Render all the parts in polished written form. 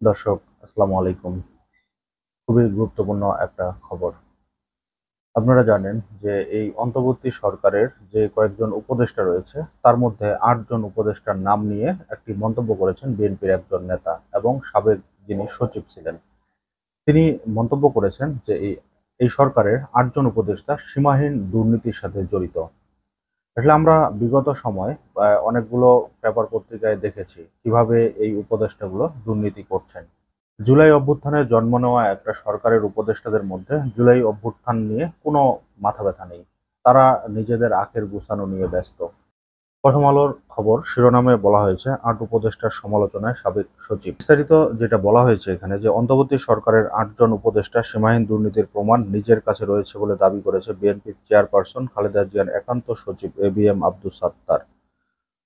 দর্শক, আসসালামু আলাইকুম। খুবই গুরুত্বপূর্ণ একটা খবর। আপনারা জানেন যে এই অন্তর্বর্তী সরকারের যে কয়েকজন উপদেষ্টা রয়েছে তার মধ্যে ৮ জন উপদেষ্টার নাম নিয়ে একটি মন্তব্য করেছেন বিএনপির একজন নেতা এবং সাবেক যিনি সচিব ছিলেন। তিনি মন্তব্য করেছেন যে এই সরকারের ৮ জন উপদেষ্টা সীমাহীন দুর্নীতির সাথে জড়িত। আসলে আমরা বিগত সময় অনেকগুলো পেপার পত্রিকায় দেখেছি কিভাবে এই উপদেষ্টাগুলো দুর্নীতি করছেন। জুলাই অভ্যুত্থানে জন্ম নেওয়া একটা সরকারের উপদেষ্টাদের মধ্যে জুলাই অভ্যুত্থান নিয়ে কোনো মাথা ব্যথা নেই। তারা নিজেদের আখের গুছানো নিয়ে ব্যস্ত। প্রথম আলোর খবর শিরোনামে বলা হয়েছে ৮ উপদেষ্টার সমালোচনায় সাবেক সচিব। বিস্তারিত যেটা বলা হয়েছে এখানে যে অন্তর্বর্তী সরকারের ৮ জন উপদেষ্টা সীমাহীন দুর্নীতির প্রমাণ নিজের কাছে রয়েছে বলে দাবি করেছে বিএনপির চেয়ারপারসন খালেদা জিয়ার একান্ত সচিব এবিএম আব্দুস সাত্তার।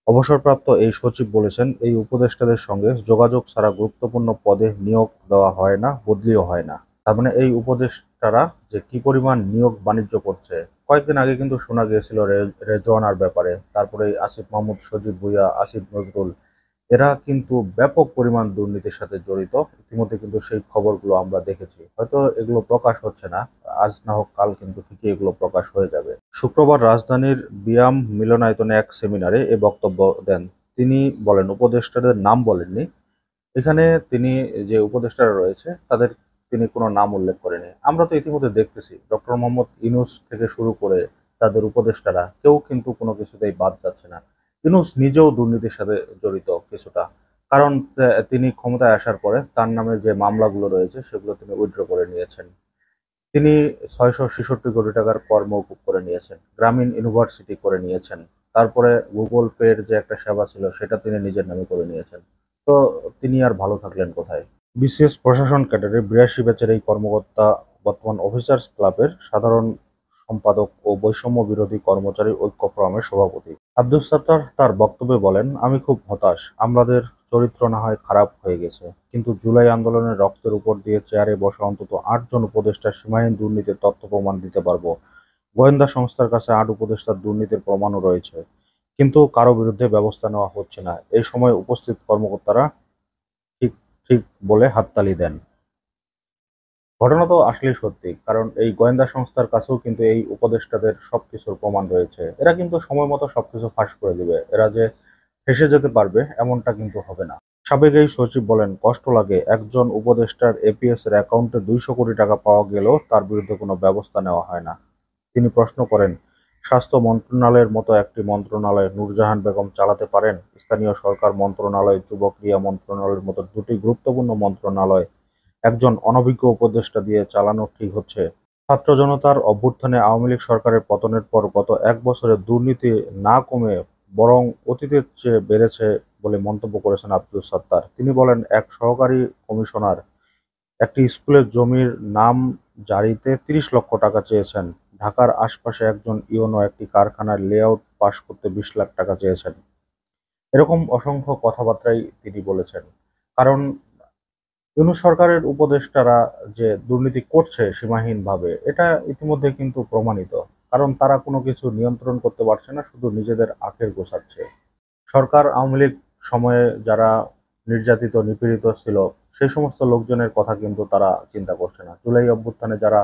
অবসরপ্রাপ্ত এই সচিব বলেছেন, এই উপদেষ্টাদের সঙ্গে যোগাযোগ ছাড়া গুরুত্বপূর্ণ পদে নিয়োগ দেওয়া হয় না, বদলিও হয় না। তার মানে এই উপদেষ্টারা যে কি পরিমাণ নিয়োগ বাণিজ্য করছে। কয়েকদিন আগে কিন্তু শোনা গিয়েছিল রেজওয়ানার ব্যাপারে, তারপরে আসিফ মাহমুদ, সজীব ভুঁইয়া, আসিফ নজরুল, এরা কিন্তু ব্যাপক পরিমাণ দুর্নীতির সাথে জড়িত। ইতিমধ্যে কিন্তু সেই খবরগুলো আমরা দেখেছি। হয়তো এগুলো প্রকাশ হচ্ছে না, আজ না হোক কাল কিন্তু ঠিকই এগুলো প্রকাশ হয়ে যাবে। শুক্রবার রাজধানীর বিয়াম মিলনায়তনে এক সেমিনারে এ বক্তব্য দেন তিনি। বলেন, উপদেষ্টাদের নাম বলেননি এখানে। তিনি যে উপদেষ্টারা রয়েছে তাদের তিনি কোনো নাম উল্লেখ করেনি। আমরা তো ইতিমধ্যে দেখতেছি ডক্টর মোহাম্মদ ইউনূস থেকে শুরু করে তাদের উপদেষ্টারা কেউ কিন্তু কোনো কিছুতেই বাদ যাচ্ছে না। ইউনূস নিজেও দুর্নীতির সাথে জড়িত কিছুটা, কারণ তিনি ক্ষমতায় আসার পরে তার নামে যে মামলাগুলো রয়েছে সেগুলো তিনি উইথড্র করে নিয়েছেন। তিনি ৬৬৬ কোটি টাকার কর মওকুফ করে নিয়েছেন, গ্রামীণ ইউনিভার্সিটি করে নিয়েছেন, তারপরে গুগল পের যে একটা সেবা ছিল সেটা তিনি নিজের নামে করে নিয়েছেন। তো তিনি আর ভালো থাকলেন কোথায়? বিসিএস প্রশাসন ক্যাডারের ৮২ ব্যাচের এই কর্মকর্তা বর্তমান অফিসার্স ক্লাবের সাধারণ সম্পাদক ও বৈষম্য বিরোধী কর্মচারী ঐক্য ফোরামের সভাপতি। আব্দুস সাত্তার তার বক্তব্যে বলেন, আমি খুব হতাশ। আমাদের চরিত্র না হয় খারাপ হয়ে গেছে, কিন্তু জুলাই আন্দোলনের রক্তের উপর দিয়ে চেয়ারে বসা অন্তত ৮ জন উপদেষ্টা সীমাহীন দুর্নীতির তথ্য প্রমাণ দিতে পারবো। গোয়েন্দা সংস্থার কাছে ৮ উপদেষ্টার দুর্নীতির প্রমাণও রয়েছে, কিন্তু কারো বিরুদ্ধে ব্যবস্থা নেওয়া হচ্ছে না। এই সময় উপস্থিত কর্মকর্তারা ঠিক ঠিক বলে হাততালি দেন। ঘটনা তো আসলেই সত্যি, কারণ এই গোয়েন্দা সংস্থার কাছেও কিন্তু এই উপদেষ্টাদের সবকিছুর প্রমাণ রয়েছে। এরা কিন্তু সময় মতো সবকিছু ফাঁস করে দিবে। এরা যে ফেঁসে যেতে পারবে এমনটা কিন্তু হবে না। সাবেক এই সচিব বলেন, কষ্ট লাগে একজন উপদেষ্টার এপিএস এর অ্যাকাউন্টে ২০০ কোটি টাকা পাওয়া গেলেও তার বিরুদ্ধে কোনো ব্যবস্থা নেওয়া হয় না। তিনি প্রশ্ন করেন, স্বাস্থ্য মন্ত্রণালয়ের মতো একটি মন্ত্রণালয় নূরজাহান বেগম চালাতে পারেন? স্থানীয় সরকার মন্ত্রণালয়, যুব ক্রিয়া মন্ত্রণালয়ের মতো দুটি গুরুত্বপূর্ণ মন্ত্রণালয় একজন অনভিজ্ঞ উপদেষ্টা দিয়ে চালানো ঠিক হচ্ছে? ছাত্র জনতার অভ্যুত্থানে আওয়ামী লীগ সরকারের পতনের পর গত ১ বছরে দুর্নীতি না কমে বরং অতীতের চেয়ে বেড়েছে বলে মন্তব্য করেছেন আব্দুস সাত্তার। তিনি বলেন, এক সহকারী কমিশনার একটি স্কুলের জমির নাম জারিতে ৩০ লক্ষ টাকা চেয়েছেন। ঢাকার আশপাশে একজন ইউনো একটি কারখানার লেআউট পাস করতে ২০ লাখ টাকা চেয়েছেন। এরকম অসংখ্য কথাবার্তাই তিনি বলেছেন। কারণ ইউনূস সরকারের উপদেষ্টারা যে দুর্নীতি করছে সীমাহীনভাবে, এটা ইতিমধ্যে কিন্তু প্রমাণিত। কারণ তারা কোনো কিছু নিয়ন্ত্রণ করতে পারছে না, শুধু নিজেদের আখের গোছাচ্ছে। সরকার আওয়ামী লীগ সময়ে যারা নির্যাতিত, নিপীড়িত ছিল, সেই সমস্ত লোকজনের কথা কিন্তু তারা চিন্তা করছে না। জুলাই অভ্যুত্থানে যারা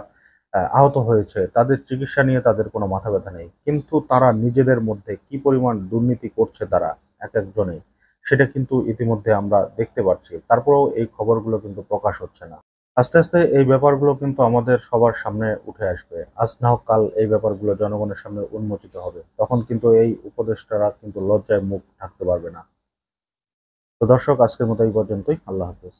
আহত হয়েছে তাদের চিকিৎসা নিয়ে তাদের কোনো মাথা ব্যথা নেই। কিন্তু তারা নিজেদের মধ্যে কি পরিমাণ দুর্নীতি করছে তারা একেকজনেই, সেটা কিন্তু ইতিমধ্যে আমরা দেখতে পাচ্ছি। তারপরেও এই খবরগুলো কিন্তু প্রকাশ হচ্ছে না। আস্তে আস্তে এই ব্যাপারগুলো কিন্তু আমাদের সবার সামনে উঠে আসবে। আজ না হোক কাল এই ব্যাপারগুলো জনগণের সামনে উন্মোচিত হবে। তখন কিন্তু এই উপদেষ্টারা কিন্তু লজ্জায় মুখ ঢাকতে পারবে না। তো দর্শক, আজকের মতো এই পর্যন্তই। আল্লাহ হাফেজ।